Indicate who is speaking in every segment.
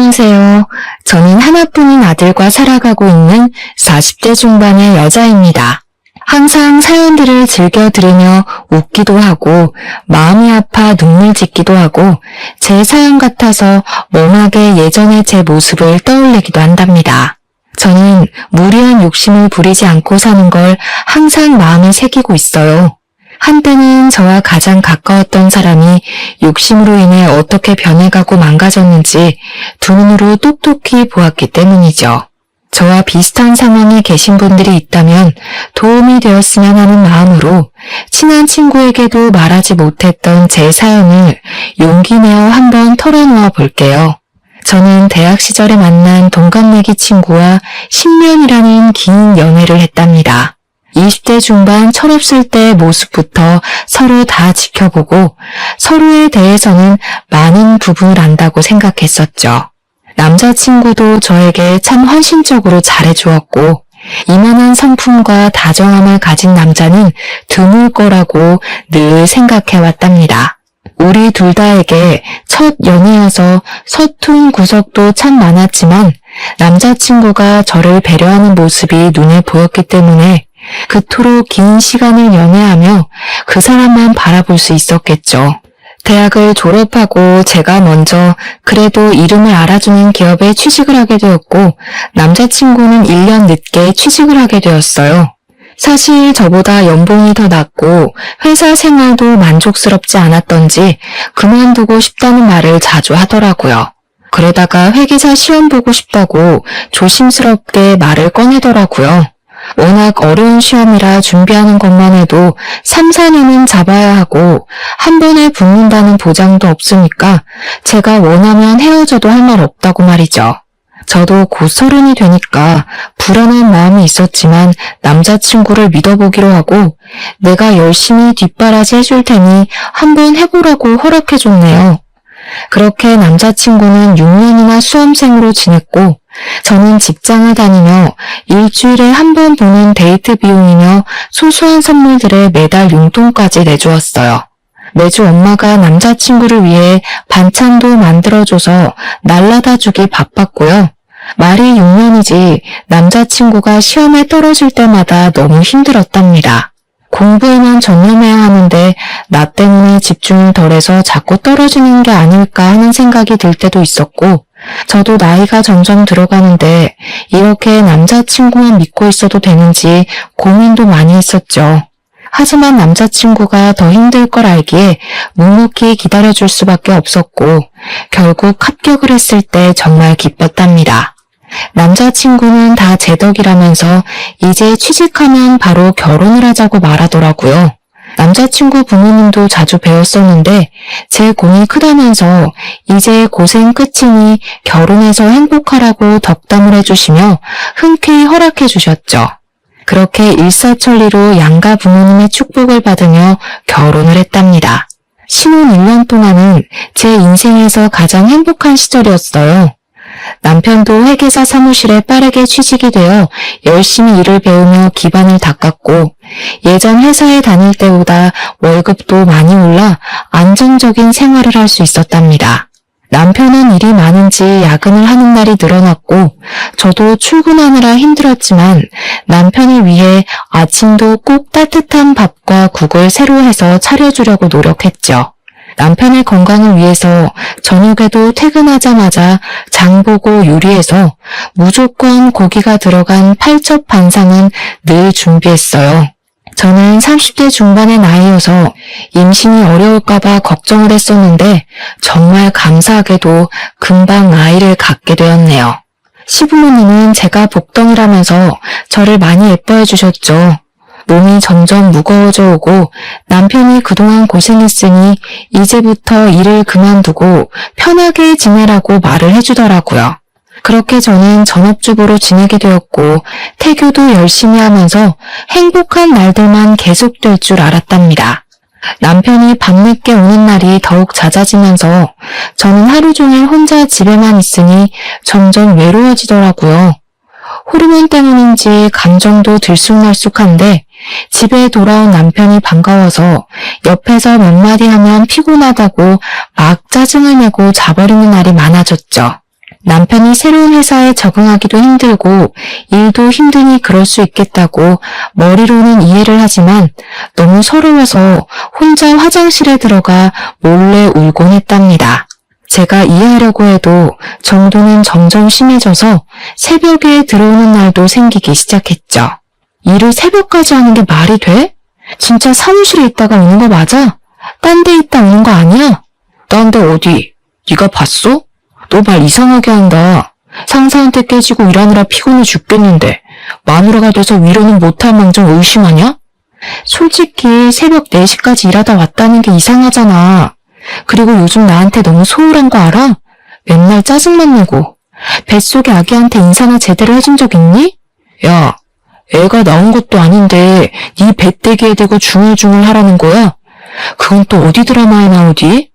Speaker 1: 안녕하세요. 저는 하나뿐인 아들과 살아가고 있는 40대 중반의 여자입니다. 항상 사연들을 즐겨 들으며 웃기도 하고 마음이 아파 눈물 짓기도 하고 제 사연 같아서 멍하게 예전의 제 모습을 떠올리기도 한답니다. 저는 무리한 욕심을 부리지 않고 사는 걸 항상 마음에 새기고 있어요. 한때는 저와 가장 가까웠던 사람이 욕심으로 인해 어떻게 변해가고 망가졌는지 두 눈으로 똑똑히 보았기 때문이죠. 저와 비슷한 상황에 계신 분들이 있다면 도움이 되었으면 하는 마음으로 친한 친구에게도 말하지 못했던 제 사연을 용기 내어 한번 털어놓아 볼게요. 저는 대학 시절에 만난 동갑내기 친구와 10년이라는 긴 연애를 했답니다. 20대 중반 철없을 때의 모습부터 서로 다 지켜보고 서로에 대해서는 많은 부분을 안다고 생각했었죠. 남자친구도 저에게 참 헌신적으로 잘해주었고 이만한 성품과 다정함을 가진 남자는 드물 거라고 늘 생각해왔답니다. 우리 둘 다에게 첫 연애여서 서툰 구석도 참 많았지만 남자친구가 저를 배려하는 모습이 눈에 보였기 때문에 그토록 긴 시간을 연애하며 그 사람만 바라볼 수 있었겠죠. 대학을 졸업하고 제가 먼저 그래도 이름을 알아주는 기업에 취직을 하게 되었고 남자친구는 1년 늦게 취직을 하게 되었어요. 사실 저보다 연봉이 더 낮고 회사 생활도 만족스럽지 않았던지 그만두고 싶다는 말을 자주 하더라고요. 그러다가 회계사 시험 보고 싶다고 조심스럽게 말을 꺼내더라고요. 워낙 어려운 시험이라 준비하는 것만 해도 3, 4년은 잡아야 하고 한 번에 붙는다는 보장도 없으니까 제가 원하면 헤어져도 할 말 없다고 말이죠. 저도 곧 30이 되니까 불안한 마음이 있었지만 남자친구를 믿어보기로 하고 내가 열심히 뒷바라지 해줄 테니 한번 해보라고 허락해줬네요. 그렇게 남자친구는 6년이나 수험생으로 지냈고 저는 직장을 다니며 일주일에 한 번 보는 데이트 비용이며 소소한 선물들에 매달 용돈까지 내주었어요. 매주 엄마가 남자친구를 위해 반찬도 만들어줘서 날라다 주기 바빴고요. 말이 6년이지 남자친구가 시험에 떨어질 때마다 너무 힘들었답니다. 공부에만 전념해야 하는데 나 때문에 집중을 덜해서 자꾸 떨어지는 게 아닐까 하는 생각이 들 때도 있었고 저도 나이가 점점 들어가는데 이렇게 남자친구만 믿고 있어도 되는지 고민도 많이 했었죠. 하지만 남자친구가 더 힘들 걸 알기에 묵묵히 기다려줄 수밖에 없었고 결국 합격을 했을 때 정말 기뻤답니다. 남자친구는 다 제 덕이라면서 이제 취직하면 바로 결혼을 하자고 말하더라고요. 남자친구 부모님도 자주 배웠었는데 제 공이 크다면서 이제 고생 끝이니 결혼해서 행복하라고 덕담을 해주시며 흔쾌히 허락해 주셨죠. 그렇게 일사천리로 양가 부모님의 축복을 받으며 결혼을 했답니다. 신혼 1년 동안은 제 인생에서 가장 행복한 시절이었어요. 남편도 회계사 사무실에 빠르게 취직이 되어 열심히 일을 배우며 기반을 닦았고 예전 회사에 다닐 때보다 월급도 많이 올라 안정적인 생활을 할 수 있었답니다. 남편은 일이 많은지 야근을 하는 날이 늘어났고 저도 출근하느라 힘들었지만 남편을 위해 아침도 꼭 따뜻한 밥과 국을 새로 해서 차려주려고 노력했죠. 남편의 건강을 위해서 저녁에도 퇴근하자마자 장보고 요리해서 무조건 고기가 들어간 팔첩 반상은 늘 준비했어요. 저는 30대 중반의 나이여서 임신이 어려울까봐 걱정을 했었는데 정말 감사하게도 금방 아이를 갖게 되었네요. 시부모님은 제가 복덩이라면서 저를 많이 예뻐해 주셨죠. 몸이 점점 무거워져 오고 남편이 그동안 고생했으니 이제부터 일을 그만두고 편하게 지내라고 말을 해주더라고요. 그렇게 저는 전업주부로 지내게 되었고 태교도 열심히 하면서 행복한 날들만 계속될 줄 알았답니다. 남편이 밤늦게 오는 날이 더욱 잦아지면서 저는 하루 종일 혼자 집에만 있으니 점점 외로워지더라고요. 호르몬 때문인지 감정도 들쑥날쑥한데 집에 돌아온 남편이 반가워서 옆에서 몇 마디 하면 피곤하다고 막 짜증을 내고 자버리는 날이 많아졌죠. 남편이 새로운 회사에 적응하기도 힘들고 일도 힘드니 그럴 수 있겠다고 머리로는 이해를 하지만 너무 서러워서 혼자 화장실에 들어가 몰래 울곤 했답니다. 제가 이해하려고 해도 정도는 점점 심해져서 새벽에 들어오는 날도 생기기 시작했죠. 일을 새벽까지 하는 게 말이 돼? 진짜 사무실에 있다가 오는 거 맞아? 딴 데 있다 오는 거 아니야? 딴 데 어디? 네가 봤어? 너 말 이상하게 한다. 상사한테 깨지고 일하느라 피곤해 죽겠는데 마누라가 돼서 위로는 못할 망정 의심하냐? 솔직히 새벽 4시까지 일하다 왔다는 게 이상하잖아. 그리고 요즘 나한테 너무 소홀한 거 알아? 맨날 짜증만 내고 뱃속의 아기한테 인사나 제대로 해준 적 있니? 야, 애가 나온 것도 아닌데 네 배때기에 대고 중얼중얼 하라는 거야? 그건 또 어디 드라마에 나오디?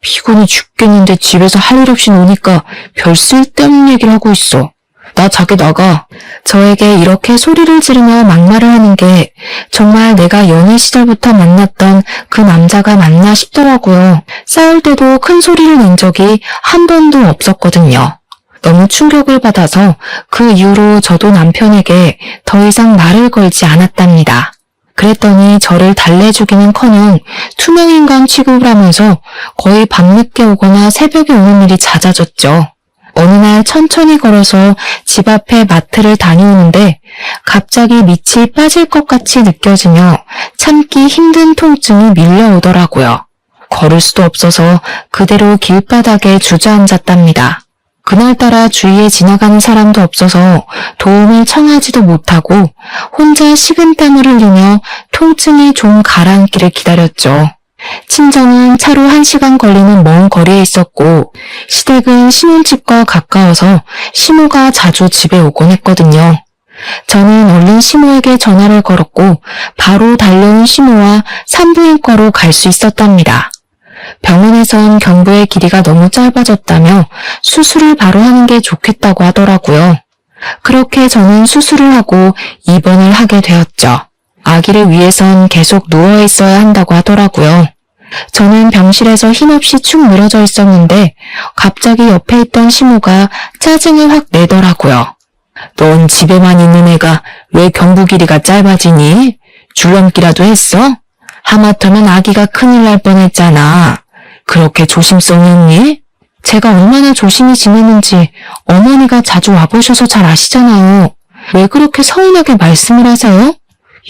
Speaker 1: 피곤해 죽겠는데 집에서 할 일 없이 노니까 별 쓸데없는 얘기를 하고 있어. 나 자기 나가. 저에게 이렇게 소리를 지르며 막말을 하는 게 정말 내가 연애 시절부터 만났던 그 남자가 맞나 싶더라고요. 싸울 때도 큰 소리를 낸 적이 한 번도 없었거든요. 너무 충격을 받아서 그 이후로 저도 남편에게 더 이상 말을 걸지 않았답니다. 그랬더니 저를 달래주기는커녕 투명인간 취급을 하면서 거의 밤늦게 오거나 새벽에 오는 일이 잦아졌죠. 어느 날 천천히 걸어서 집 앞에 마트를 다녀오는데 갑자기 밑이 빠질 것 같이 느껴지며 참기 힘든 통증이 밀려오더라고요. 걸을 수도 없어서 그대로 길바닥에 주저앉았답니다. 그날따라 주위에 지나가는 사람도 없어서 도움을 청하지도 못하고 혼자 식은땀을 흘리며 통증이 좀 가라앉기를 기다렸죠. 친정은 차로 1시간 걸리는 먼 거리에 있었고 시댁은 신혼집과 가까워서 시모가 자주 집에 오곤 했거든요. 저는 얼른 시모에게 전화를 걸었고 바로 달려온 시모와 산부인과로 갈 수 있었답니다. 병원에선 경부의 길이가 너무 짧아졌다며 수술을 바로 하는 게 좋겠다고 하더라고요. 그렇게 저는 수술을 하고 입원을 하게 되었죠. 아기를 위해선 계속 누워 있어야 한다고 하더라고요. 저는 병실에서 힘없이 축 늘어져 있었는데 갑자기 옆에 있던 시모가 짜증을 확 내더라고요. 넌 집에만 있는 애가 왜 경부 길이가 짧아지니? 줄넘기라도 했어? 하마터면 아기가 큰일 날 뻔했잖아. 그렇게 조심성이 있니? 제가 얼마나 조심히 지내는지 어머니가 자주 와보셔서 잘 아시잖아요. 왜 그렇게 서운하게 말씀을 하세요?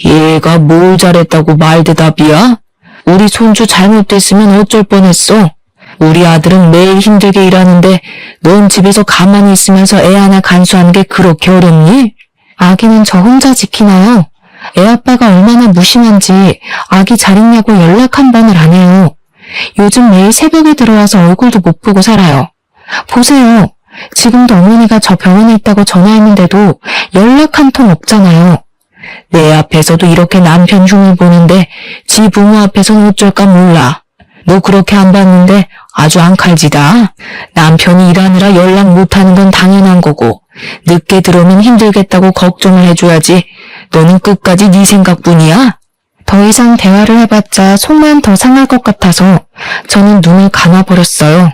Speaker 1: 얘가 뭘 잘했다고 말대답이야? 우리 손주 잘못됐으면 어쩔 뻔했어. 우리 아들은 매일 힘들게 일하는데 넌 집에서 가만히 있으면서 애 하나 간수하는 게 그렇게 어렵니? 아기는 저 혼자 지키나요? 애 아빠가 얼마나 무심한지 아기 잘 있냐고 연락 한 번을 안 해요. 요즘 매일 새벽에 들어와서 얼굴도 못 보고 살아요. 보세요. 지금도 어머니가 저 병원에 있다고 전화했는데도 연락 한 통 없잖아요. 내 앞에서도 이렇게 남편 흉을 보는데 지 부모 앞에서는 어쩔까 몰라. 너 그렇게 안 봤는데 아주 앙칼지다. 남편이 일하느라 연락 못하는 건 당연한 거고 늦게 들어오면 힘들겠다고 걱정을 해줘야지. 너는 끝까지 네 생각뿐이야? 더 이상 대화를 해봤자 속만 더 상할 것 같아서 저는 눈을 감아버렸어요.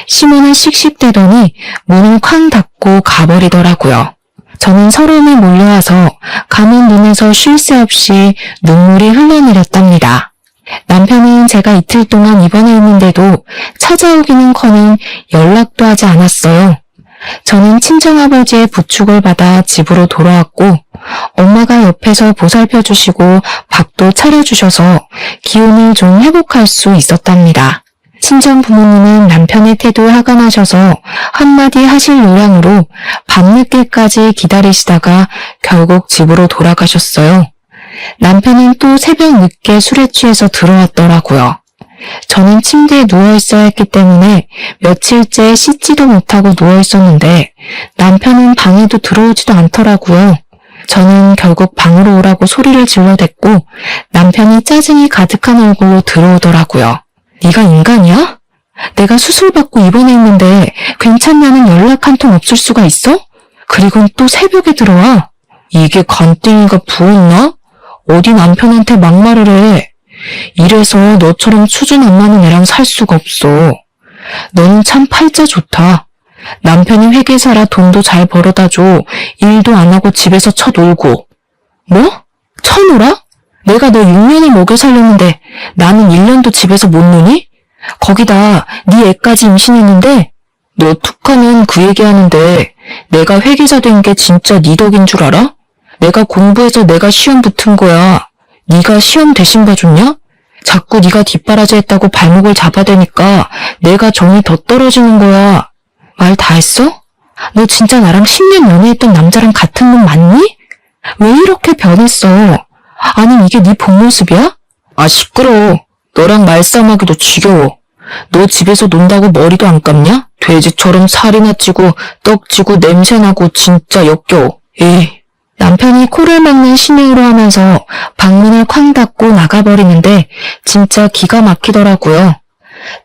Speaker 1: 시모는 씩씩대더니 문을 쾅 닫고 가버리더라고요. 저는 서러움에 몰려와서 감은 눈에서 쉴 새 없이 눈물이 흘러내렸답니다. 남편은 제가 이틀 동안 입원해 있는데도 찾아오기는커녕 연락도 하지 않았어요. 저는 친정아버지의 부축을 받아 집으로 돌아왔고 엄마가 옆에서 보살펴 주시고 밥도 차려주셔서 기운을 좀 회복할 수 있었답니다. 친정 부모님은 남편의 태도에 화가 나셔서 한마디 하실 요량으로 밤늦게까지 기다리시다가 결국 집으로 돌아가셨어요. 남편은 또 새벽 늦게 술에 취해서 들어왔더라고요. 저는 침대에 누워있어야 했기 때문에 며칠째 씻지도 못하고 누워있었는데 남편은 방에도 들어오지도 않더라고요. 저는 결국 방으로 오라고 소리를 질러댔고 남편이 짜증이 가득한 얼굴로 들어오더라고요. 네가 인간이야? 내가 수술받고 입원해 있는데 괜찮냐는 연락 한 통 없을 수가 있어? 그리고는 또 새벽에 들어와. 이게 간땡이가 부었나? 어디 남편한테 막말을 해. 이래서 너처럼 수준 안 맞는 애랑 살 수가 없어. 너는 참 팔자 좋다. 남편이 회계사라 돈도 잘 벌어다 줘. 일도 안 하고 집에서 쳐놀고. 뭐? 쳐놀아? 내가 너 6년을 먹여 살렸는데 나는 1년도 집에서 못 노니? 거기다 네 애까지 임신했는데 너 툭하면 그 얘기하는데 내가 회계사 된 게 진짜 네 덕인 줄 알아? 내가 공부해서 내가 시험 붙은 거야. 네가 시험 대신 봐줬냐? 자꾸 네가 뒷바라지 했다고 발목을 잡아대니까 내가 정이 더 떨어지는 거야. 말 다 했어? 너 진짜 나랑 10년 연애했던 남자랑 같은 놈 맞니? 왜 이렇게 변했어? 아니 이게 네 본 모습이야? 아 시끄러워. 너랑 말싸움하기도 지겨워. 너 집에서 논다고 머리도 안 감냐? 돼지처럼 살이나 찌고 떡지고 냄새나고 진짜 역겨워. 에이. 남편이 코를 막는 신호로 하면서 방문을 쾅 닫고 나가버리는데 진짜 기가 막히더라고요.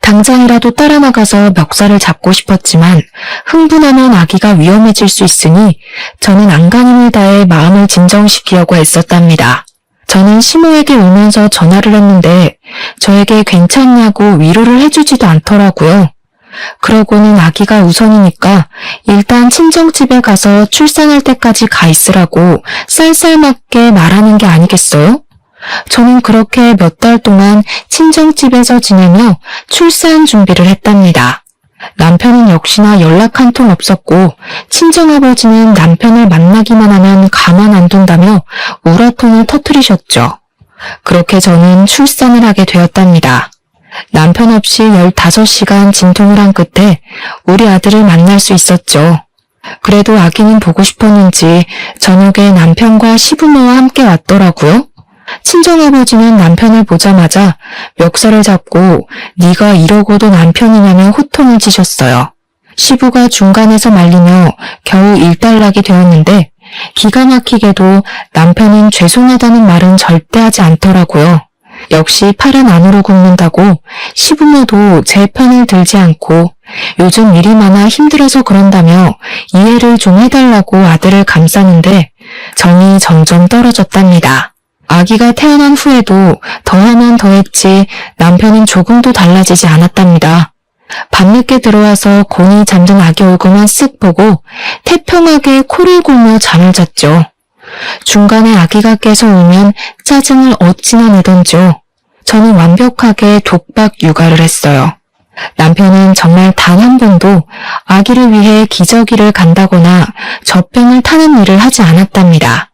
Speaker 1: 당장이라도 따라 나가서 멱살을 잡고 싶었지만 흥분하면 아기가 위험해질 수 있으니 저는 안간힘을 다해 마음을 진정시키려고 애썼답니다. 저는 시모에게 울면서 전화를 했는데 저에게 괜찮냐고 위로를 해주지도 않더라고요. 그러고는 아기가 우선이니까 일단 친정집에 가서 출산할 때까지 가 있으라고 쌀쌀맞게 말하는 게 아니겠어요? 저는 그렇게 몇 달 동안 친정집에서 지내며 출산 준비를 했답니다. 남편은 역시나 연락 한 통 없었고 친정아버지는 남편을 만나기만 하면 가만 안 둔다며 우라통을 터뜨리셨죠. 그렇게 저는 출산을 하게 되었답니다. 남편 없이 15시간 진통을 한 끝에 우리 아들을 만날 수 있었죠. 그래도 아기는 보고 싶었는지 저녁에 남편과 시부모와 함께 왔더라고요. 친정아버지는 남편을 보자마자 멱살을 잡고 네가 이러고도 남편이냐며 호통을 치셨어요. 시부가 중간에서 말리며 겨우 일단락이 되었는데 기가 막히게도 남편은 죄송하다는 말은 절대 하지 않더라고요. 역시 팔은 안으로 굽는다고 시부모도 제 편을 들지 않고 요즘 일이 많아 힘들어서 그런다며 이해를 좀 해달라고 아들을 감싸는데 정이 점점 떨어졌답니다. 아기가 태어난 후에도 더하면 더했지 남편은 조금도 달라지지 않았답니다. 밤늦게 들어와서 곤히 잠든 아기 얼굴만 쓱 보고 태평하게 코를 골며 잠을 잤죠. 중간에 아기가 깨서 울면 짜증을 어찌나 내던지요. 저는 완벽하게 독박 육아를 했어요. 남편은 정말 단 한 번도 아기를 위해 기저귀를 간다거나 젖병을 타는 일을 하지 않았답니다.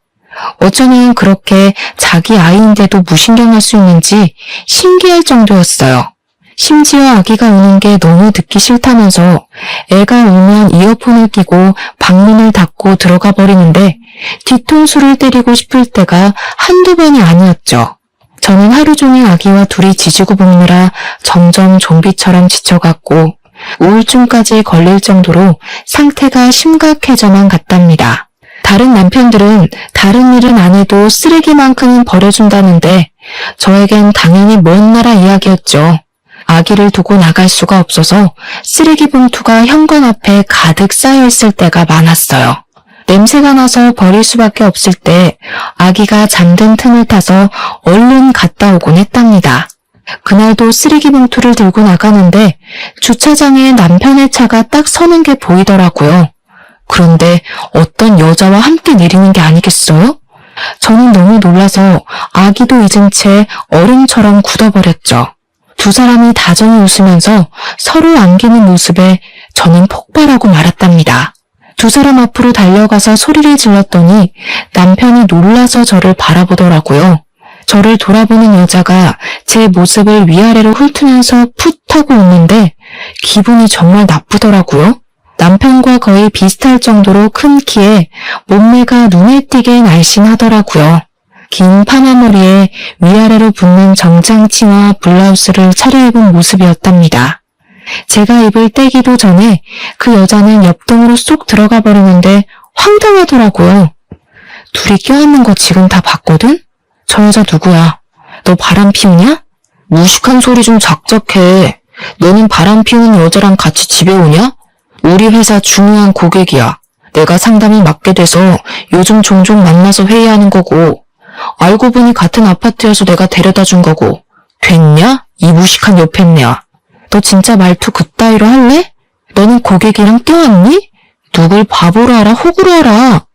Speaker 1: 어쩌면 그렇게 자기 아이인데도 무신경할 수 있는지 신기할 정도였어요. 심지어 아기가 우는 게 너무 듣기 싫다면서 애가 울면 이어폰을 끼고 방문을 닫고 들어가 버리는데 뒤통수를 때리고 싶을 때가 한두 번이 아니었죠. 저는 하루 종일 아기와 둘이 지지고 볶느라 점점 좀비처럼 지쳐갔고 우울증까지 걸릴 정도로 상태가 심각해져만 갔답니다. 다른 남편들은 다른 일은 안 해도 쓰레기만큼은 버려준다는데 저에겐 당연히 먼 나라 이야기였죠. 아기를 두고 나갈 수가 없어서 쓰레기 봉투가 현관 앞에 가득 쌓여있을 때가 많았어요. 냄새가 나서 버릴 수밖에 없을 때 아기가 잠든 틈을 타서 얼른 갔다 오곤 했답니다. 그날도 쓰레기 봉투를 들고 나가는데 주차장에 남편의 차가 딱 서는 게 보이더라고요. 그런데 어떤 여자와 함께 내리는 게 아니겠어요? 저는 너무 놀라서 아기도 잊은 채 얼음처럼 굳어버렸죠. 두 사람이 다정히 웃으면서 서로 안기는 모습에 저는 폭발하고 말았답니다. 두 사람 앞으로 달려가서 소리를 질렀더니 남편이 놀라서 저를 바라보더라고요. 저를 돌아보는 여자가 제 모습을 위아래로 훑으면서 풋 하고 웃는데 기분이 정말 나쁘더라고요. 남편과 거의 비슷할 정도로 큰 키에 몸매가 눈에 띄게 날씬하더라고요. 긴 파마머리에 위아래로 붙는 정장 치마 블라우스를 차려입은 모습이었답니다. 제가 입을 떼기도 전에 그 여자는 옆동으로 쏙 들어가 버리는데 황당하더라고요. 둘이 껴안는 거 지금 다 봤거든? 저 여자 누구야? 너 바람 피우냐? 무식한 소리 좀 작작해. 너는 바람 피우는 여자랑 같이 집에 오냐? 우리 회사 중요한 고객이야. 내가 상담이 맡게 돼서 요즘 종종 만나서 회의하는 거고 알고 보니 같은 아파트여서 내가 데려다 준 거고 됐냐? 이 무식한 여팻네야. 너 진짜 말투 그따위로 할래? 너는 고객이랑 껴왔니? 누굴 바보로 알아, 호구로 알아?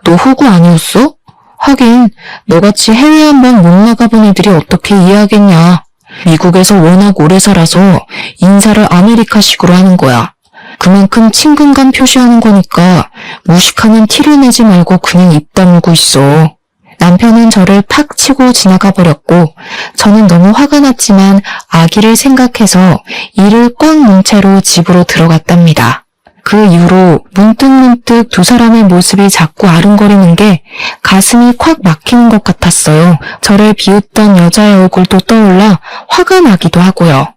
Speaker 1: 너 호구 아니었어? 하긴 너같이 해외 한 번 못 나가본 애들이 어떻게 이해하겠냐. 미국에서 워낙 오래 살아서 인사를 아메리카식으로 하는 거야. 그만큼 친근감 표시하는 거니까 무식하는 티를 내지 말고 그냥 입 다물고 있어. 남편은 저를 팍 치고 지나가 버렸고 저는 너무 화가 났지만 아기를 생각해서 이를 꽉 문 채로 집으로 들어갔답니다. 그 이후로 문득문득 두 사람의 모습이 자꾸 아른거리는 게 가슴이 콱 막히는 것 같았어요. 저를 비웃던 여자의 얼굴도 떠올라 화가 나기도 하고요.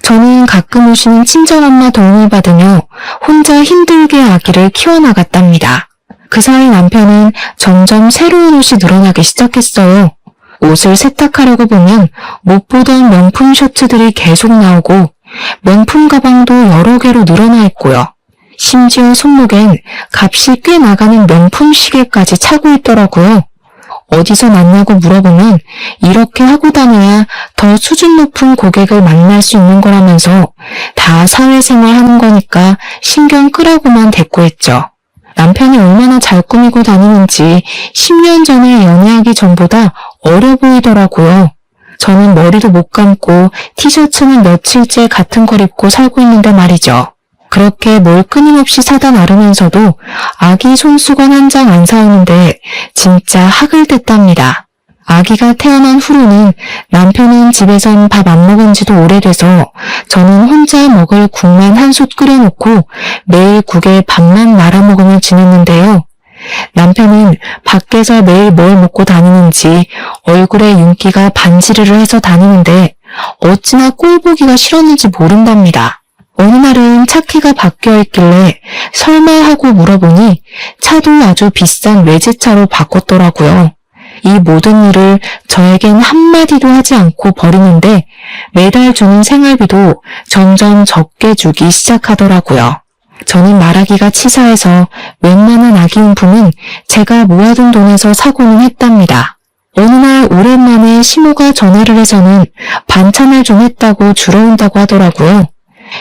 Speaker 1: 저는 가끔 오시는 친정엄마 도움을 받으며 혼자 힘들게 아기를 키워나갔답니다. 그 사이 남편은 점점 새로운 옷이 늘어나기 시작했어요. 옷을 세탁하려고 보면 못 보던 명품 셔츠들이 계속 나오고 명품 가방도 여러 개로 늘어나 있고요. 심지어 손목엔 값이 꽤 나가는 명품 시계까지 차고 있더라고요. 어디서 났냐고 물어보면 이렇게 하고 다녀야 더 수준 높은 고객을 만날 수 있는 거라면서 다 사회생활 하는 거니까 신경 끄라고만 대꾸했죠. 남편이 얼마나 잘 꾸미고 다니는지 10년 전에 연애하기 전보다 어려 보이더라고요. 저는 머리도 못 감고 티셔츠는 며칠째 같은 걸 입고 살고 있는데 말이죠. 그렇게 뭘 끊임없이 사다 나르면서도 아기 손수건 한 장 안 사오는데 진짜 학을 댔답니다. 아기가 태어난 후로는 남편은 집에선 밥 안 먹은 지도 오래돼서 저는 혼자 먹을 국만 한 솥 끓여놓고 매일 국에 밥만 말아 먹으며 지냈는데요. 남편은 밖에서 매일 뭘 먹고 다니는지 얼굴에 윤기가 반지르르 해서 다니는데 어찌나 꼴 보기가 싫었는지 모른답니다. 어느 날은 차 키가 바뀌어 있길래 설마 하고 물어보니 차도 아주 비싼 외제차로 바꿨더라고요. 이 모든 일을 저에겐 한마디도 하지 않고 버리는데 매달 주는 생활비도 점점 적게 주기 시작하더라고요. 저는 말하기가 치사해서 웬만한 아기용품은 제가 모아둔 돈에서 사고는 했답니다. 어느 날 오랜만에 시모가 전화를 해서는 반찬을 좀 했다고 주러 온다고 하더라고요.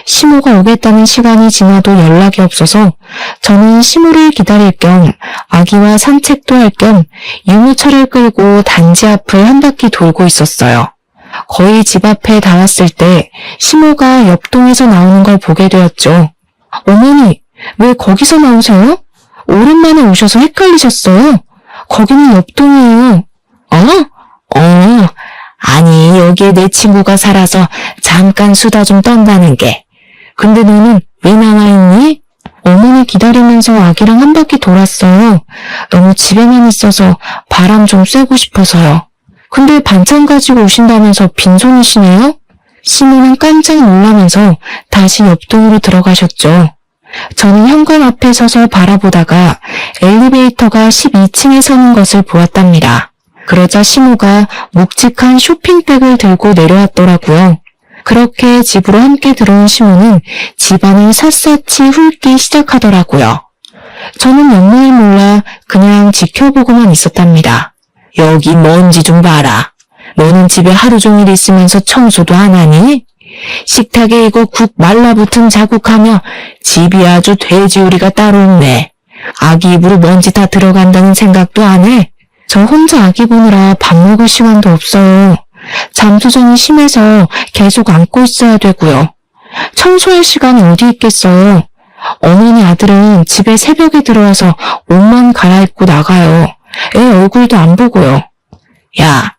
Speaker 1: 시모가 오겠다는 시간이 지나도 연락이 없어서 저는 시모를 기다릴 겸 아기와 산책도 할 겸 유모차를 끌고 단지 앞을 한 바퀴 돌고 있었어요. 거의 집 앞에 닿았을 때 시모가 옆동에서 나오는 걸 보게 되었죠. 어머니, 왜 거기서 나오세요? 오랜만에 오셔서 헷갈리셨어요. 거기는 옆동이에요. 아니, 여기에 내 친구가 살아서 잠깐 수다 좀 떤다는 게. 근데 너는 왜 나와 있니? 어머니 기다리면서 아기랑 한 바퀴 돌았어요. 너무 집에만 있어서 바람 좀 쐬고 싶어서요. 근데 반찬 가지고 오신다면서 빈손이시네요? 시모는 깜짝 놀라면서 다시 옆동으로 들어가셨죠. 저는 현관 앞에 서서 바라보다가 엘리베이터가 12층에 서는 것을 보았답니다. 그러자 시모가 묵직한 쇼핑백을 들고 내려왔더라고요. 그렇게 집으로 함께 들어온 시모는 집안을 샅샅이 훑기 시작하더라고요. 저는 영문을 몰라 그냥 지켜보고만 있었답니다. 여기 먼지 좀 봐라. 너는 집에 하루 종일 있으면서 청소도 안 하니? 식탁에 이거 국 말라붙은 자국하며 집이 아주 돼지우리가 따로 없네. 아기 입으로 먼지 다 들어간다는 생각도 안 해? 저 혼자 아기 보느라 밥 먹을 시간도 없어요. 잠수정이 심해서 계속 안고 있어야 되고요. 청소할 시간이 어디 있겠어요. 어머니 아들은 집에 새벽에 들어와서 옷만 갈아입고 나가요. 애 얼굴도 안 보고요. 야,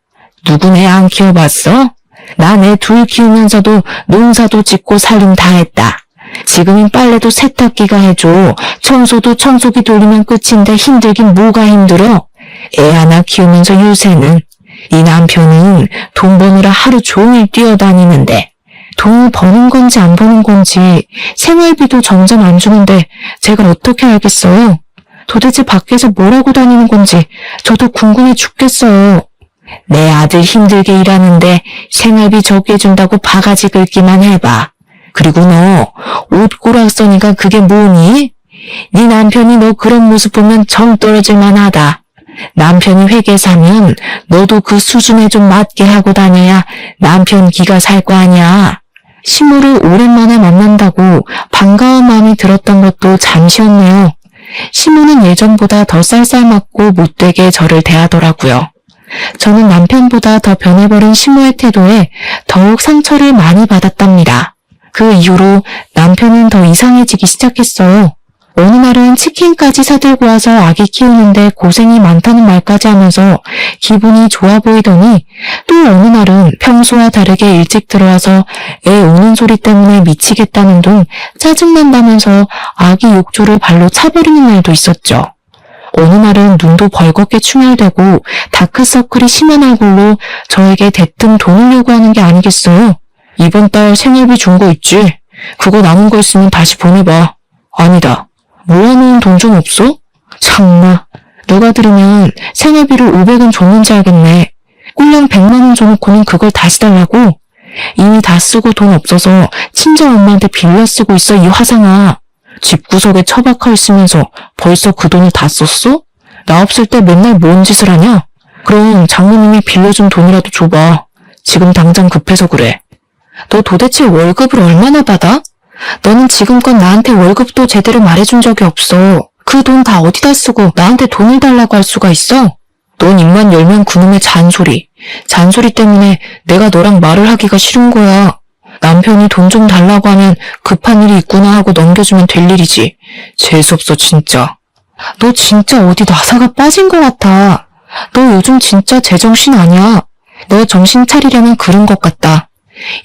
Speaker 1: 누구네 안 키워봤어? 난 애 둘 키우면서도 농사도 짓고 살림 다 했다. 지금은 빨래도 세탁기가 해줘. 청소도 청소기 돌리면 끝인데 힘들긴 뭐가 힘들어? 애 하나 키우면서 요새는 네 남편은 돈 버느라 하루 종일 뛰어다니는데 돈을 버는 건지 안 버는 건지 생활비도 점점 안 주는데 제가 어떻게 알겠어요? 도대체 밖에서 뭘 하고 다니는 건지 저도 궁금해 죽겠어요. 내 아들 힘들게 일하는데 생활비 적게 준다고 바가지 긁기만 해봐. 그리고 너 옷 꼬락서니까 그게 뭐니? 네 남편이 너 그런 모습 보면 정 떨어질만 하다. 남편이 회계 사면 너도 그 수준에 좀 맞게 하고 다녀야 남편 기가 살 거 아니야. 시모를 오랜만에 만난다고 반가운 마음이 들었던 것도 잠시였네요. 시모는 예전보다 더 쌀쌀맞고 못되게 저를 대하더라고요. 저는 남편보다 더 변해버린 시모의 태도에 더욱 상처를 많이 받았답니다. 그 이후로 남편은 더 이상해지기 시작했어요. 어느 날은 치킨까지 사들고 와서 아기 키우는데 고생이 많다는 말까지 하면서 기분이 좋아 보이더니 또 어느 날은 평소와 다르게 일찍 들어와서 애 우는 소리 때문에 미치겠다는 둥 짜증난다면서 아기 욕조를 발로 차버리는 날도 있었죠. 어느 날은 눈도 벌겋게 충혈되고 다크서클이 심한 얼굴로 저에게 대뜸 돈을 요구하는 게 아니겠어요? 이번 달 생활비 준 거 있지? 그거 남은 거 있으면 다시 보내봐. 아니다. 모아놓은 돈 좀 없어? 참나. 누가 들으면 생활비를 500원 줬는지 알겠네. 꼴랑 100만 원 줘놓고는 그걸 다시 달라고? 이미 다 쓰고 돈 없어서 친정 엄마한테 빌려 쓰고 있어, 이 화상아. 집구석에 처박혀 있으면서 벌써 그 돈을 다 썼어? 나 없을 때 맨날 뭔 짓을 하냐? 그럼 장모님이 빌려준 돈이라도 줘봐. 지금 당장 급해서 그래. 너 도대체 월급을 얼마나 받아? 너는 지금껏 나한테 월급도 제대로 말해준 적이 없어. 그 돈 다 어디다 쓰고 나한테 돈을 달라고 할 수가 있어? 넌 입만 열면 그놈의 잔소리. 잔소리 때문에 내가 너랑 말을 하기가 싫은 거야. 남편이 돈 좀 달라고 하면 급한 일이 있구나 하고 넘겨주면 될 일이지. 재수없어 진짜. 너 진짜 어디 나사가 빠진 것 같아. 너 요즘 진짜 제정신 아니야. 너 정신 차리려면 그런 것 같다.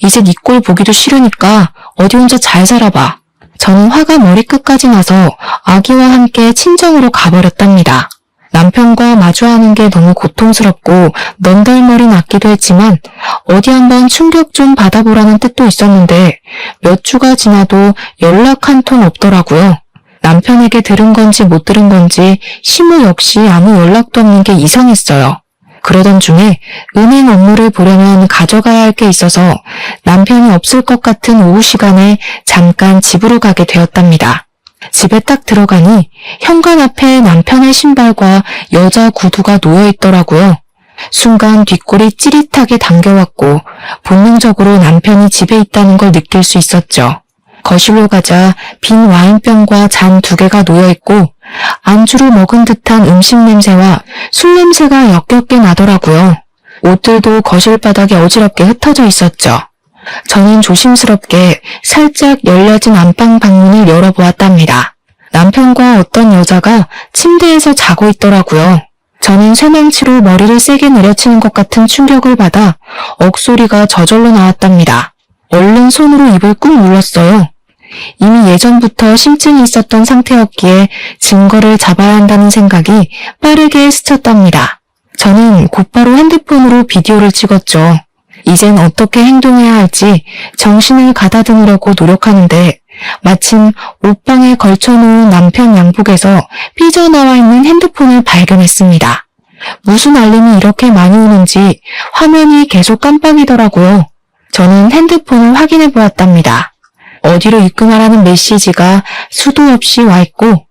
Speaker 1: 이제 네 꼴 보기도 싫으니까 어디 혼자 잘 살아봐. 저는 화가 머리끝까지 나서 아기와 함께 친정으로 가버렸답니다. 남편과 마주하는 게 너무 고통스럽고 넌덜머리 났기도 했지만 어디 한번 충격 좀 받아보라는 뜻도 있었는데 몇 주가 지나도 연락 한 통 없더라고요. 남편에게 들은 건지 못 들은 건지 시모 역시 아무 연락도 없는 게 이상했어요. 그러던 중에 은행 업무를 보려면 가져가야 할 게 있어서 남편이 없을 것 같은 오후 시간에 잠깐 집으로 가게 되었답니다. 집에 딱 들어가니 현관 앞에 남편의 신발과 여자 구두가 놓여 있더라고요. 순간 뒷골이 찌릿하게 당겨왔고 본능적으로 남편이 집에 있다는 걸 느낄 수 있었죠. 거실로 가자 빈 와인병과 잔 2개가 놓여있고 안주로 먹은 듯한 음식 냄새와 술 냄새가 역겹게 나더라고요. 옷들도 거실 바닥에 어지럽게 흩어져 있었죠. 저는 조심스럽게 살짝 열려진 안방 방문을 열어보았답니다. 남편과 어떤 여자가 침대에서 자고 있더라고요. 저는 쇠망치로 머리를 세게 내려치는 것 같은 충격을 받아 억소리가 저절로 나왔답니다. 얼른 손으로 입을 꾹 눌렀어요. 이미 예전부터 심증이 있었던 상태였기에 증거를 잡아야 한다는 생각이 빠르게 스쳤답니다. 저는 곧바로 핸드폰으로 비디오를 찍었죠. 이젠 어떻게 행동해야 할지 정신을 가다듬으려고 노력하는데 마침 옷방에 걸쳐놓은 남편 양복에서 삐져나와 있는 핸드폰을 발견했습니다. 무슨 알림이 이렇게 많이 오는지 화면이 계속 깜빡이더라고요. 저는 핸드폰을 확인해 보았답니다. 어디로 입금하라는 메시지가 수도 없이 와 있고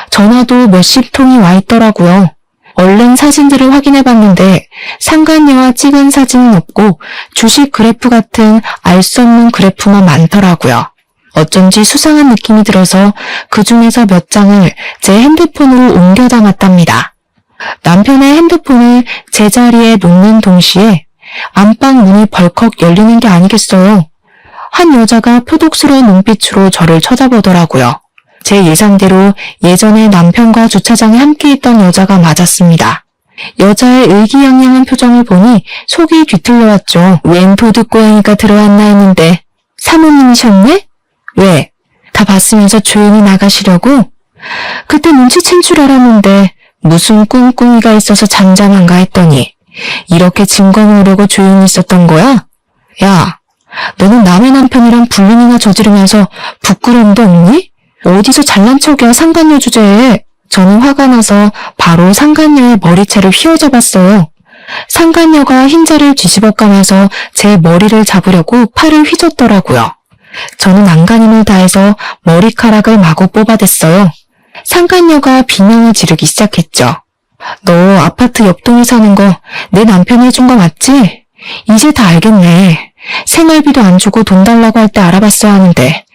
Speaker 1: 전화도 몇십 통이 와 있더라고요. 얼른 사진들을 확인해 봤는데 상간녀와 찍은 사진은 없고 주식 그래프 같은 알 수 없는 그래프만 많더라고요. 어쩐지 수상한 느낌이 들어서 그 중에서 몇 장을 제 핸드폰으로 옮겨 담았답니다. 남편의 핸드폰을 제자리에 놓는 동시에 안방 문이 벌컥 열리는 게 아니겠어요. 한 여자가 표독스러운 눈빛으로 저를 쳐다보더라고요. 제 예상대로 예전에 남편과 주차장에 함께 있던 여자가 맞았습니다. 여자의 의기양양한 표정을 보니 속이 뒤틀려왔죠. 웬 도둑고양이가 들어왔나 했는데 사모님이셨네? 왜? 다 봤으면서 조용히 나가시려고? 그때 눈치챈 줄 알았는데 무슨 꿍꿍이가 있어서 잠잠한가 했더니 이렇게 증거 모으려고 조용히 있었던 거야? 야, 너는 남의 남편이랑 불륜이나 저지르면서 부끄러움도 없니? 어디서 잘난 척이야 상간녀 주제에. 저는 화가 나서 바로 상간녀의 머리채를 휘어잡았어요. 상간녀가 흰자를 뒤집어 까면서 제 머리를 잡으려고 팔을 휘젓더라고요. 저는 안간힘을 다해서 머리카락을 마구 뽑아댔어요. 상간녀가 비명을 지르기 시작했죠. 너 아파트 옆동에 사는 거 내 남편이 해준 거 맞지? 이제 다 알겠네. 생활비도 안 주고 돈 달라고 할 때 알아봤어야 하는데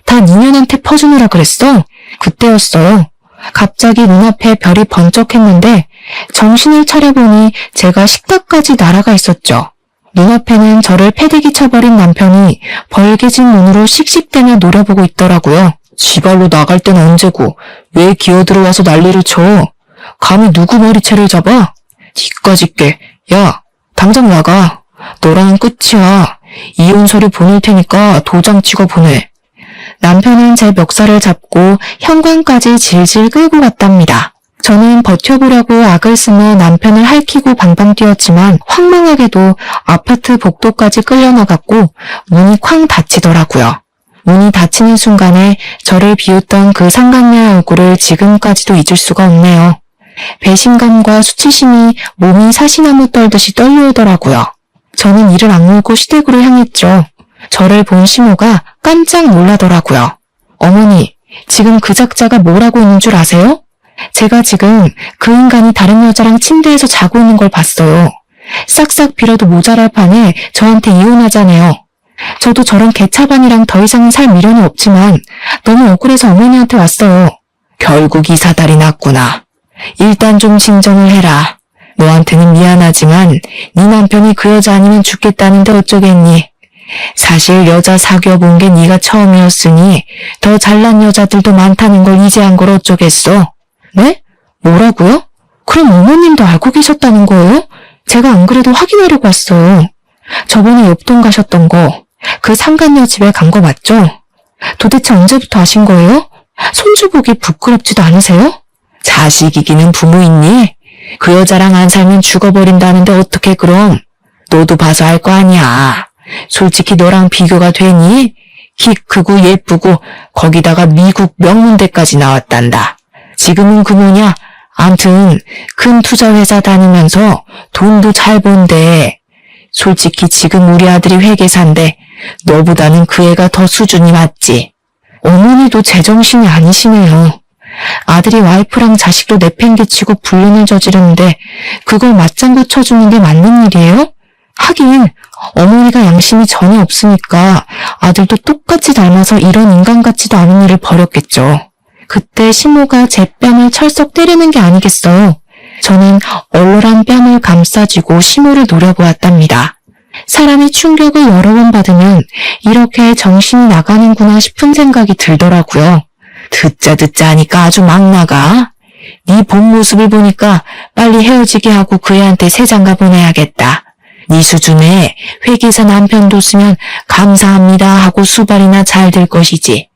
Speaker 1: 다 니년한테 퍼주느라 그랬어? 그때였어요. 갑자기 눈앞에 별이 번쩍했는데 정신을 차려보니 제가 식탁까지 날아가 있었죠. 눈앞에는 저를 패대기 쳐버린 남편이 벌개진 눈으로 씩씩대며 노려보고 있더라고요. 지발로 나갈 땐 언제고 왜 기어들어와서 난리를 쳐? 감히 누구 머리채를 잡아? 니까짓 게. 야, 당장 나가. 너랑은 끝이야. 이혼 서류 보낼 테니까 도장 찍어 보내. 남편은 제 멱살을 잡고 현관까지 질질 끌고 갔답니다. 저는 버텨보려고 악을 쓰며 남편을 핥히고 방방 뛰었지만 황망하게도 아파트 복도까지 끌려나갔고 문이 쾅 닫히더라고요. 문이 닫히는 순간에 저를 비웃던 그 상간녀의 얼굴을 지금까지도 잊을 수가 없네요. 배신감과 수치심이 몸이 사시나무 떨듯이 떨려오더라고요. 저는 이를 악물고 시댁으로 향했죠. 저를 본 시모가 깜짝 놀라더라고요. 어머니, 지금 그 작자가 뭘 하고 있는 줄 아세요? 제가 지금 그 인간이 다른 여자랑 침대에서 자고 있는 걸 봤어요. 싹싹 빌어도 모자랄 판에 저한테 이혼하자네요. 저도 저런 개차반이랑 더 이상 살 미련이 없지만 너무 억울해서 어머니한테 왔어요. 결국 이 사달이 났구나. 일단 좀 진정을 해라. 너한테는 미안하지만 네 남편이 그 여자 아니면 죽겠다는데 어쩌겠니? 사실 여자 사귀어본 게 네가 처음이었으니 더 잘난 여자들도 많다는 걸 이제 한 걸 어쩌겠어? 네? 뭐라고요? 그럼 어머님도 알고 계셨다는 거예요? 제가 안 그래도 확인하려고 왔어요. 저번에 옆동 가셨던 거, 그 상간녀 집에 간 거 맞죠? 도대체 언제부터 아신 거예요? 손주 보기 부끄럽지도 않으세요? 자식 이기는 부모 있니? 그 여자랑 안 살면 죽어버린다는데 어떻게 그럼? 너도 봐서 알 거 아니야. 솔직히 너랑 비교가 되니? 키 크고 예쁘고 거기다가 미국 명문대까지 나왔단다. 지금은 그 뭐냐? 암튼 큰 투자회사 다니면서 돈도 잘 번대. 솔직히 지금 우리 아들이 회계사인데 너보다는 그 애가 더 수준이 맞지. 어머니도 제정신이 아니시네요. 아들이 와이프랑 자식도 내팽개치고 불륜을 저지르는데 그걸 맞장구 쳐주는 게 맞는 일이에요? 하긴 어머니가 양심이 전혀 없으니까 아들도 똑같이 닮아서 이런 인간 같지도 않은 일을 벌였겠죠. 그때 시모가 제 뺨을 철썩 때리는 게 아니겠어요. 저는 얼얼한 뺨을 감싸쥐고 시모를 노려보았답니다. 사람이 충격을 여러 번 받으면 이렇게 정신이 나가는구나 싶은 생각이 들더라고요. 듣자 하니까 아주 막 나가. 네 본 모습을 보니까 빨리 헤어지게 하고 그 애한테 새 장가 보내야겠다. 네 수준에 회계사 남편 뒀으면 감사합니다 하고 수발이나 잘 될 것이지.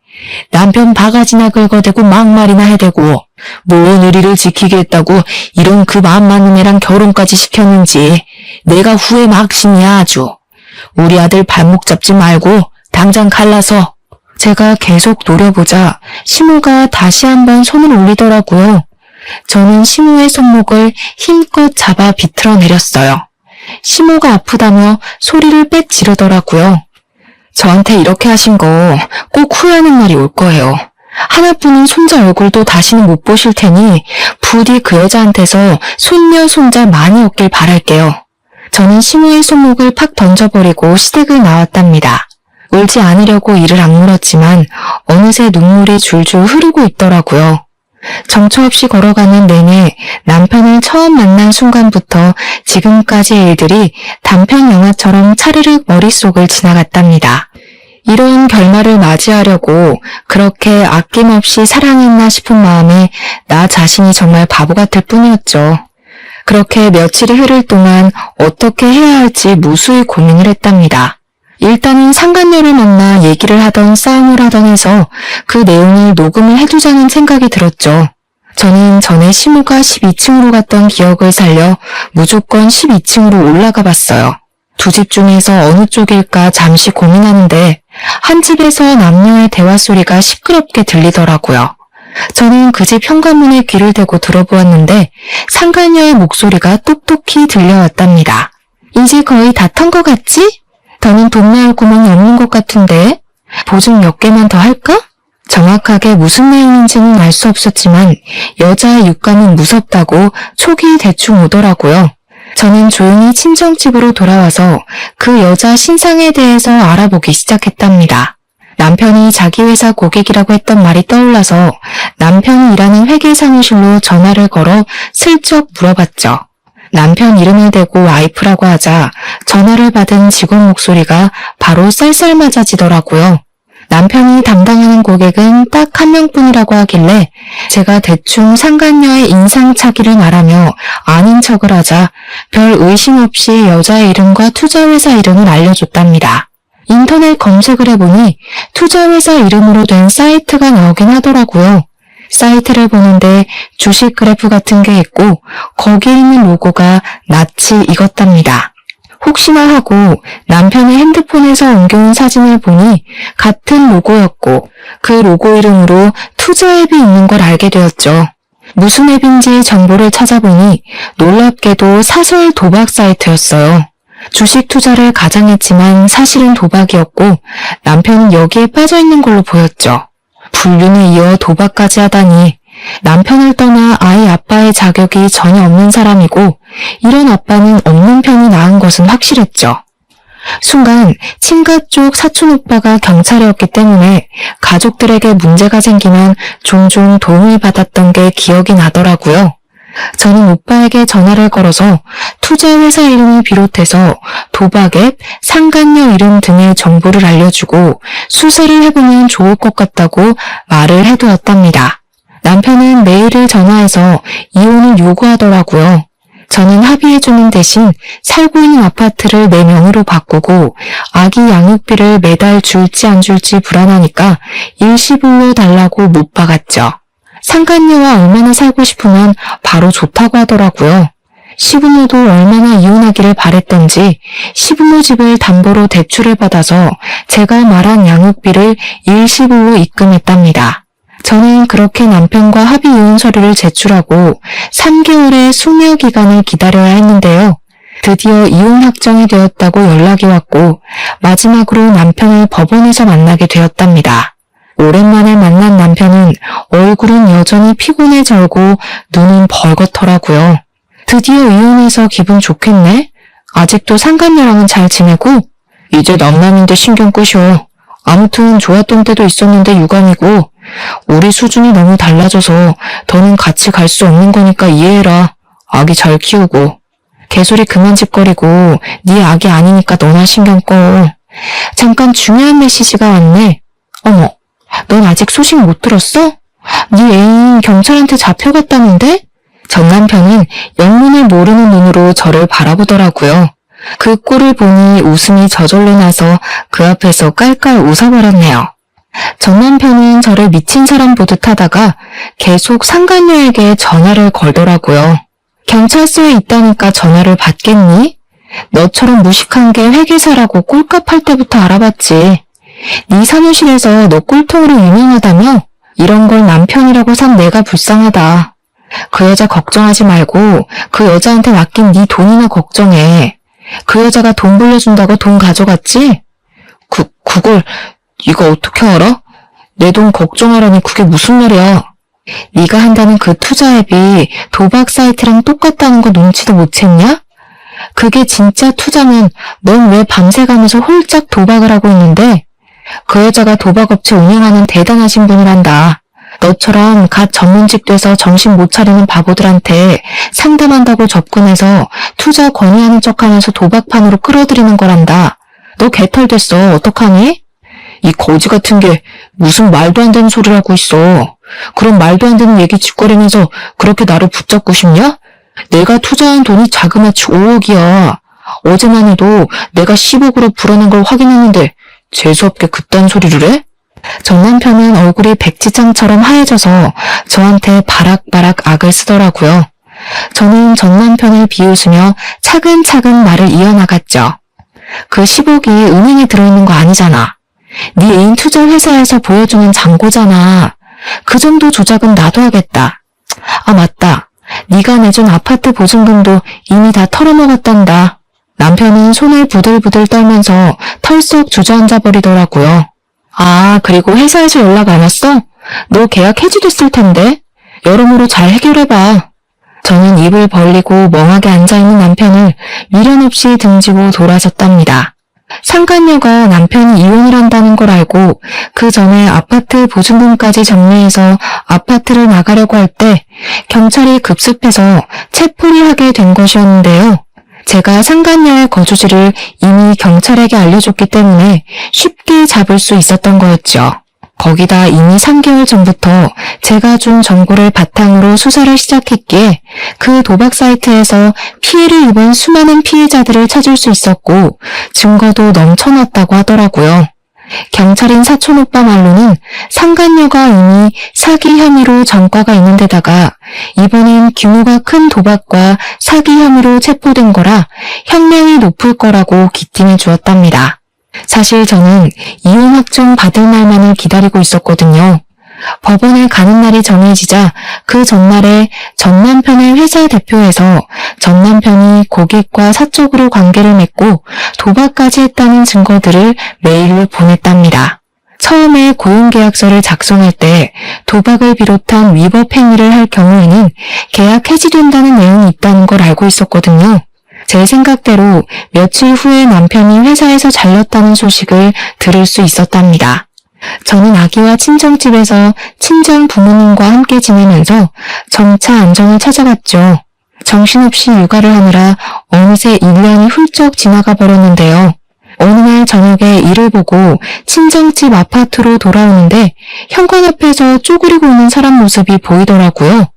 Speaker 1: 남편 바가지나 긁어대고 막말이나 해대고 뭔 의리를 지키겠다고 이런 그 마음 맞는 애랑 결혼까지 시켰는지 내가 후회 막심이야 아주. 우리 아들 발목 잡지 말고 당장 갈라서. 제가 계속 노려보자 시모가 다시 한번 손을 올리더라고요. 저는 시모의 손목을 힘껏 잡아 비틀어 내렸어요. 시모가 아프다며 소리를 빽 지르더라고요. 저한테 이렇게 하신 거 꼭 후회하는 날이 올 거예요. 하나뿐인 손자 얼굴도 다시는 못 보실 테니 부디 그 여자한테서 손녀 손자 많이 얻길 바랄게요. 저는 시모의 손목을 팍 던져버리고 시댁을 나왔답니다. 울지 않으려고 이를 악물었지만 어느새 눈물이 줄줄 흐르고 있더라고요. 정처 없이 걸어가는 내내 남편을 처음 만난 순간부터 지금까지의 일들이 단편 영화처럼 차르륵 머릿속을 지나갔답니다. 이런 결말을 맞이하려고 그렇게 아낌없이 사랑했나 싶은 마음에 나 자신이 정말 바보 같을 뿐이었죠. 그렇게 며칠이 흐를 동안 어떻게 해야 할지 무수히 고민을 했답니다. 일단은 상간녀를 만나 얘기를 하던 싸움을 하던 해서 그 내용을 녹음을 해두자는 생각이 들었죠. 저는 전에 시모가 12층으로 갔던 기억을 살려 무조건 12층으로 올라가 봤어요. 두 집 중에서 어느 쪽일까 잠시 고민하는데 한 집에서 남녀의 대화 소리가 시끄럽게 들리더라고요. 저는 그 집 현관문에 귀를 대고 들어보았는데 상간녀의 목소리가 똑똑히 들려왔답니다. 이제 거의 다 턴 것 같지? 더는 돈 나올 구멍이 없는 것 같은데 보증 몇 개만 더 할까? 정확하게 무슨 내용인지는 알 수 없었지만 여자의 육감은 무섭다고 촉이 대충 오더라고요. 저는 조용히 친정집으로 돌아와서 그 여자 신상에 대해서 알아보기 시작했답니다. 남편이 자기 회사 고객이라고 했던 말이 떠올라서 남편이 일하는 회계 사무실로 전화를 걸어 슬쩍 물어봤죠. 남편 이름을 대고 와이프라고 하자 전화를 받은 직원 목소리가 바로 쌀쌀맞아지더라고요. 남편이 담당하는 고객은 딱 한 명뿐이라고 하길래 제가 대충 상간녀의 인상착의를 말하며 아닌 척을 하자 별 의심 없이 여자의 이름과 투자회사 이름을 알려줬답니다. 인터넷 검색을 해보니 투자회사 이름으로 된 사이트가 나오긴 하더라고요. 사이트를 보는데 주식 그래프 같은 게 있고 거기에 있는 로고가 낯이 익었답니다. 혹시나 하고 남편의 핸드폰에서 옮겨온 사진을 보니 같은 로고였고 그 로고 이름으로 투자 앱이 있는 걸 알게 되었죠. 무슨 앱인지 정보를 찾아보니 놀랍게도 사설 도박 사이트였어요. 주식 투자를 가장했지만 사실은 도박이었고 남편은 여기에 빠져있는 걸로 보였죠. 불륜에 이어 도박까지 하다니 남편을 떠나 아이 아빠의 자격이 전혀 없는 사람이고 이런 아빠는 없는 편이 나은 것은 확실했죠. 순간 친가 쪽 사촌 오빠가 경찰이었기 때문에 가족들에게 문제가 생기면 종종 도움을 받았던 게 기억이 나더라고요. 저는 오빠에게 전화를 걸어서 투자회사 이름을 비롯해서 도박앱, 상간녀 이름 등의 정보를 알려주고 수사를 해보면 좋을 것 같다고 말을 해두었답니다. 남편은 메일을 전화해서 이혼을 요구하더라고요. 저는 합의해주는 대신 살고 있는 아파트를 내 명의로 바꾸고 아기 양육비를 매달 줄지 안 줄지 불안하니까 일시불로 달라고 못 박았죠. 상간녀와 얼마나 살고 싶으면 바로 좋다고 하더라고요. 시부모도 얼마나 이혼하기를 바랬던지 시부모 집을 담보로 대출을 받아서 제가 말한 양육비를 일시불로 입금했답니다. 저는 그렇게 남편과 합의 이혼 서류를 제출하고 3개월의 숙려 기간을 기다려야 했는데요. 드디어 이혼 확정이 되었다고 연락이 왔고 마지막으로 남편을 법원에서 만나게 되었답니다. 오랜만에 만난 남편은 얼굴은 여전히 피곤해 절고 눈은 벌겋더라고요. 드디어 이혼해서 기분 좋겠네? 아직도 상간녀랑은 잘 지내고? 이제 남남인데 신경 끄셔. 아무튼 좋았던 때도 있었는데 유감이고 우리 수준이 너무 달라져서 더는 같이 갈 수 없는 거니까 이해해라. 아기 잘 키우고. 개소리 그만 짓거리고 네 아기 아니니까 너나 신경 꺼. 잠깐 중요한 메시지가 왔네. 어머, 넌 아직 소식 못 들었어? 네 애인 경찰한테 잡혀갔다는데? 전 남편은 영문을 모르는 눈으로 저를 바라보더라고요. 그 꼴을 보니 웃음이 저절로 나서 그 앞에서 깔깔 웃어버렸네요. 전 남편은 저를 미친 사람 보듯 하다가 계속 상간녀에게 전화를 걸더라고요. 경찰서에 있다니까 전화를 받겠니? 너처럼 무식한 게 회계사라고 꼴값 할 때부터 알아봤지. 네 사무실에서 너 꼴통으로 유명하다며? 이런 걸 남편이라고 산 내가 불쌍하다. 그 여자 걱정하지 말고 그 여자한테 맡긴 네 돈이나 걱정해. 그 여자가 돈 불려준다고 돈 가져갔지? 그걸 네가 어떻게 알아? 내 돈 걱정하라니 그게 무슨 말이야? 네가 한다는 그 투자 앱이 도박 사이트랑 똑같다는 거 눈치도 못 챘냐? 그게 진짜 투자면 넌 왜 밤새 가면서 홀짝 도박을 하고 있는데? 그 여자가 도박업체 운영하는 대단하신 분이란다. 너처럼 갓 전문직 돼서 정신 못 차리는 바보들한테 상담한다고 접근해서 투자 권유하는 척하면서 도박판으로 끌어들이는 거란다. 너 개털됐어. 어떡하니? 이 거지 같은 게 무슨 말도 안 되는 소리를 하고 있어. 그럼 말도 안 되는 얘기 짓거리면서 그렇게 나를 붙잡고 싶냐? 내가 투자한 돈이 자그마치 5억이야. 어제만 해도 내가 10억으로 불어난 걸 확인했는데 재수없게 그딴 소리를 해? 전 남편은 얼굴이 백지장처럼 하얘져서 저한테 바락바락 악을 쓰더라고요. 저는 전 남편을 비웃으며 차근차근 말을 이어나갔죠. 그 10억이 은행에 들어있는 거 아니잖아. 네 애인 투자 회사에서 보여주는 잔고잖아. 그 정도 조작은 나도 하겠다. 아 맞다. 네가 내준 아파트 보증금도 이미 다 털어먹었단다. 남편은 손을 부들부들 떨면서 털썩 주저앉아 버리더라고요. 아, 그리고 회사에서 연락 안 왔어? 너 계약 해지됐을 텐데. 여러모로 잘 해결해봐. 저는 입을 벌리고 멍하게 앉아있는 남편을 미련 없이 등지고 돌아섰답니다. 상간녀가 남편이 이혼을 한다는 걸 알고 그 전에 아파트 보증금까지 정리해서 아파트를 나가려고 할 때 경찰이 급습해서 체포를 하게 된 것이었는데요. 제가 상간녀의 거주지를 이미 경찰에게 알려줬기 때문에 쉽게 잡을 수 있었던 거였죠. 거기다 이미 3개월 전부터 제가 준 정보를 바탕으로 수사를 시작했기에 그 도박 사이트에서 피해를 입은 수많은 피해자들을 찾을 수 있었고 증거도 넘쳐났다고 하더라고요. 경찰인 사촌오빠 말로는 상간녀가 이미 사기 혐의로 전과가 있는 데다가 이번엔 규모가 큰 도박과 사기 혐의로 체포된 거라 형량이 높을 거라고 기팀해 주었답니다. 사실 저는 이혼 확정 받을 날만을 기다리고 있었거든요. 법원에 가는 날이 정해지자 그 전날에 전 남편의 회사 대표에서 전 남편이 고객과 사적으로 관계를 맺고 도박까지 했다는 증거들을 메일로 보냈답니다. 처음에 고용계약서를 작성할 때 도박을 비롯한 위법 행위를 할 경우에는 계약 해지된다는 내용이 있다는 걸 알고 있었거든요. 제 생각대로 며칠 후에 남편이 회사에서 잘렸다는 소식을 들을 수 있었답니다. 저는 아기와 친정집에서 친정 부모님과 함께 지내면서 점차 안정을 찾아갔죠. 정신없이 육아를 하느라 어느새 1년이 훌쩍 지나가 버렸는데요. 어느 날 저녁에 일을 보고 친정집 아파트로 돌아오는데 현관 앞에서 쪼그리고 있는 사람 모습이 보이더라고요.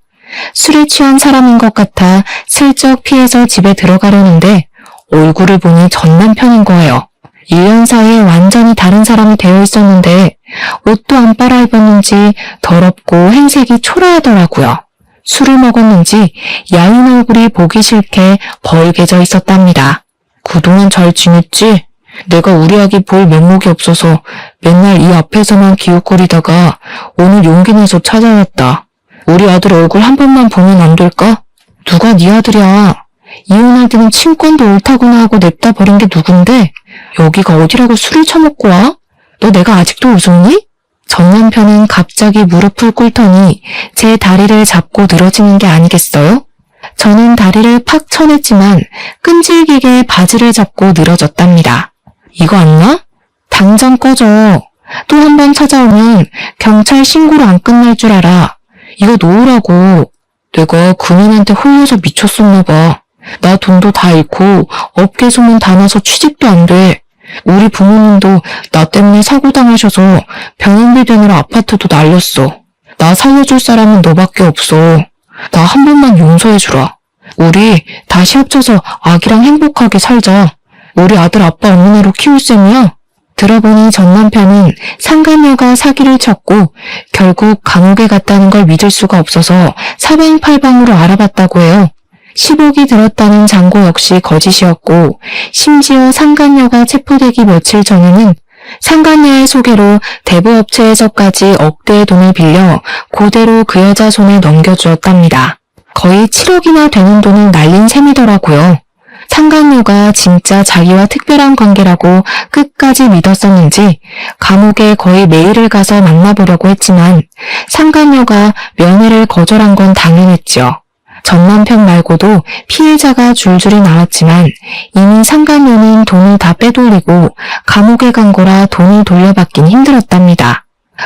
Speaker 1: 술에 취한 사람인 것 같아 슬쩍 피해서 집에 들어가려는데 얼굴을 보니 전 남편인 거예요. 1년 사이에 완전히 다른 사람이 되어 있었는데 옷도 안 빨아입었는지 더럽고 행색이 초라하더라고요. 술을 먹었는지 야윈 얼굴이 보기 싫게 벌개져 있었답니다. 그동안 잘 지냈지? 내가 우리 아기 볼 면목이 없어서 맨날 이 앞에서만 기웃거리다가 오늘 용기 내서 찾아왔다. 우리 아들 얼굴 한 번만 보면 안 될까? 누가 네 아들이야? 이혼할 때는 친권도 옳다구나 하고 냅다 버린 게 누군데 여기가 어디라고 술을 처먹고 와? 너 내가 아직도 웃었니? 전 남편은 갑자기 무릎을 꿇더니 제 다리를 잡고 늘어지는 게 아니겠어요? 저는 다리를 팍 쳐냈지만 끈질기게 바지를 잡고 늘어졌답니다. 이거 안 나? 당장 꺼져. 또 한 번 찾아오면 경찰 신고로 안 끝날 줄 알아. 이거 놓으라고. 내가 그년한테 홀려서 미쳤었나 봐. 나 돈도 다 잃고 업계 소문 다 나서 취직도 안 돼. 우리 부모님도 나 때문에 사고 당하셔서 병원비 되느라 아파트도 날렸어. 나 살려줄 사람은 너밖에 없어. 나 한 번만 용서해주라. 우리 다시 합쳐서 아기랑 행복하게 살자. 우리 아들 아빠 없는 애로 키울 셈이야. 들어보니 전 남편은 상간녀가 사기를 쳤고 결국 감옥에 갔다는 걸 믿을 수가 없어서 사방팔방으로 알아봤다고 해요. 10억이 들었다는 장고 역시 거짓이었고 심지어 상간녀가 체포되기 며칠 전에는 상간녀의 소개로 대부업체에서까지 억대의 돈을 빌려 그대로 그 여자 손에 넘겨주었답니다. 거의 7억이나 되는 돈을 날린 셈이더라고요. 상간녀가 진짜 자기와 특별한 관계라고 끝까지 믿었었는지 감옥에 거의 매일을 가서 만나보려고 했지만 상간녀가 면회를 거절한 건 당연했죠. 전 남편 말고도 피해자가 줄줄이 나왔지만 이미 상간녀는 돈을 다 빼돌리고 감옥에 간 거라 돈을 돌려받긴 힘들었답니다.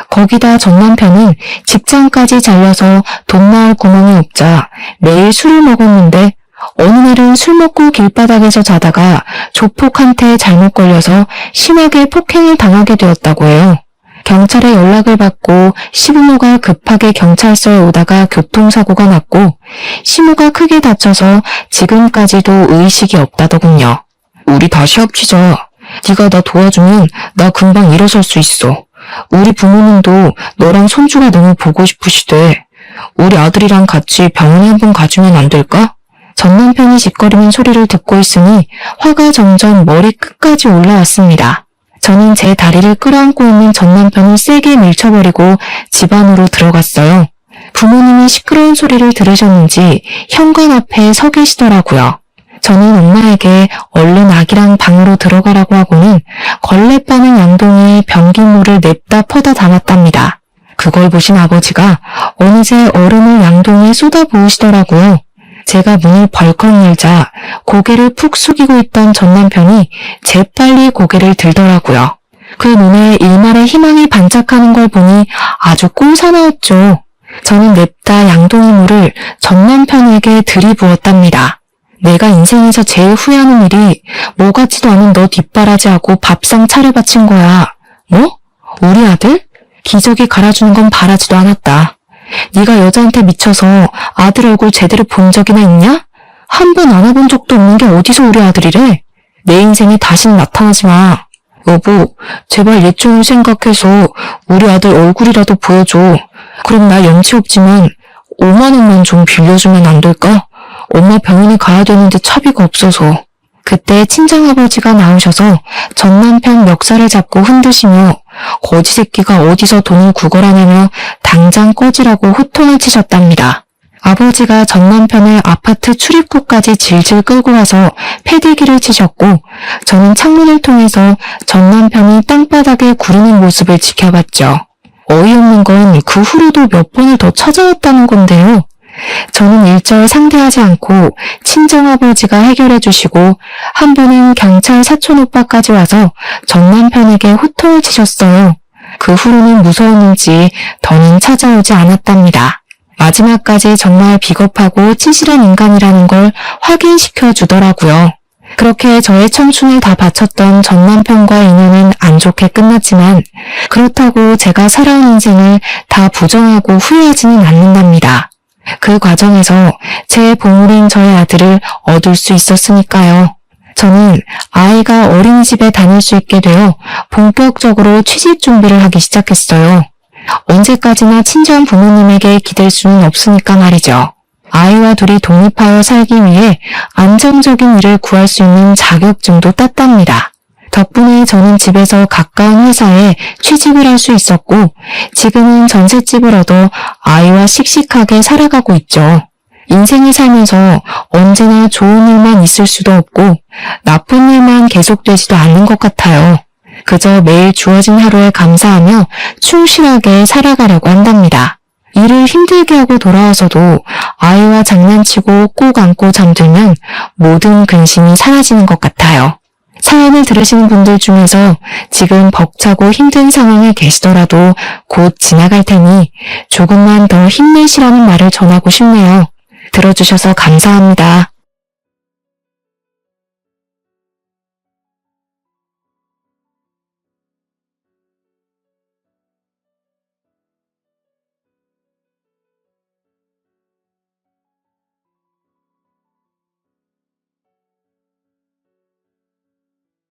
Speaker 1: 거기다 전 남편은 직장까지 잘려서 돈 나올 구멍이 없자 매일 술을 먹었는데 어느 날은 술 먹고 길바닥에서 자다가 조폭한테 잘못 걸려서 심하게 폭행을 당하게 되었다고 해요. 경찰에 연락을 받고 시부모가 급하게 경찰서에 오다가 교통사고가 났고 시모가 크게 다쳐서 지금까지도 의식이 없다더군요. 우리 다시 합치자. 네가 나 도와주면 나 금방 일어설 수 있어. 우리 부모님도 너랑 손주가 너무 보고 싶으시대. 우리 아들이랑 같이 병원에 한번 가주면 안 될까? 전 남편이 짓거리는 소리를 듣고 있으니 화가 점점 머리 끝까지 올라왔습니다. 저는 제 다리를 끌어안고 있는 전 남편을 세게 밀쳐버리고 집 안으로 들어갔어요. 부모님이 시끄러운 소리를 들으셨는지 현관 앞에 서 계시더라고요. 저는 엄마에게 얼른 아기랑 방으로 들어가라고 하고는 걸레 빠는 양동이에 변기물을 냅다 퍼다 담았답니다. 그걸 보신 아버지가 어느새 얼음을 양동이에 쏟아부으시더라고요. 제가 문을 벌컥 열자 고개를 푹 숙이고 있던 전 남편이 재빨리 고개를 들더라고요. 그 눈에 일말의 희망이 반짝하는 걸 보니 아주 꼴사나웠죠. 저는 냅다 양동이 물을 전 남편에게 들이부었답니다. 내가 인생에서 제일 후회하는 일이 뭐 같지도 않은 너 뒷바라지하고 밥상 차려바친 거야. 뭐? 우리 아들? 기저귀 갈아주는 건 바라지도 않았다. 네가 여자한테 미쳐서 아들 얼굴 제대로 본 적이나 있냐? 한 번 안아본 적도 없는 게 어디서 우리 아들이래? 내 인생에 다시는 나타나지 마. 여보, 제발 예충을 생각해서 우리 아들 얼굴이라도 보여줘. 그럼 나 염치 없지만 5만 원만 좀 빌려주면 안 될까? 엄마 병원에 가야 되는데 차비가 없어서. 그때 친정아버지가 나오셔서 전 남편 멱살을 잡고 흔드시며 거지 새끼가 어디서 돈을 구걸하냐며 당장 꺼지라고 호통을 치셨답니다. 아버지가 전 남편을 아파트 출입구까지 질질 끌고 와서 패대기를 치셨고 저는 창문을 통해서 전 남편이 땅바닥에 구르는 모습을 지켜봤죠. 어이없는 건 그 후로도 몇 번을 더 찾아왔다는 건데요. 저는 일절 상대하지 않고 친정아버지가 해결해 주시고 한 번은 경찰 사촌오빠까지 와서 전 남편에게 호통을 치셨어요. 그 후로는 무서웠는지 더는 찾아오지 않았답니다. 마지막까지 정말 비겁하고 치실한 인간이라는 걸 확인시켜 주더라고요. 그렇게 저의 청춘을 다 바쳤던 전 남편과의 인연은 안 좋게 끝났지만 그렇다고 제가 살아온 인생을 다 부정하고 후회하지는 않는답니다. 그 과정에서 제 보물인 저의 아들을 얻을 수 있었으니까요. 저는 아이가 어린이집에 다닐 수 있게 되어 본격적으로 취직 준비를 하기 시작했어요. 언제까지나 친정 부모님에게 기댈 수는 없으니까 말이죠. 아이와 둘이 독립하여 살기 위해 안정적인 일을 구할 수 있는 자격증도 땄답니다. 덕분에 저는 집에서 가까운 회사에 취직을 할 수 있었고 지금은 전셋집을 얻어 아이와 씩씩하게 살아가고 있죠. 인생을 살면서 언제나 좋은 일만 있을 수도 없고 나쁜 일만 계속되지도 않는 것 같아요. 그저 매일 주어진 하루에 감사하며 충실하게 살아가려고 한답니다. 일을 힘들게 하고 돌아와서도 아이와 장난치고 꼭 안고 잠들면 모든 근심이 사라지는 것 같아요. 사연을 들으시는 분들 중에서 지금 벅차고 힘든 상황에 계시더라도 곧 지나갈 테니 조금만 더 힘내시라는 말을 전하고 싶네요. 들어주셔서 감사합니다.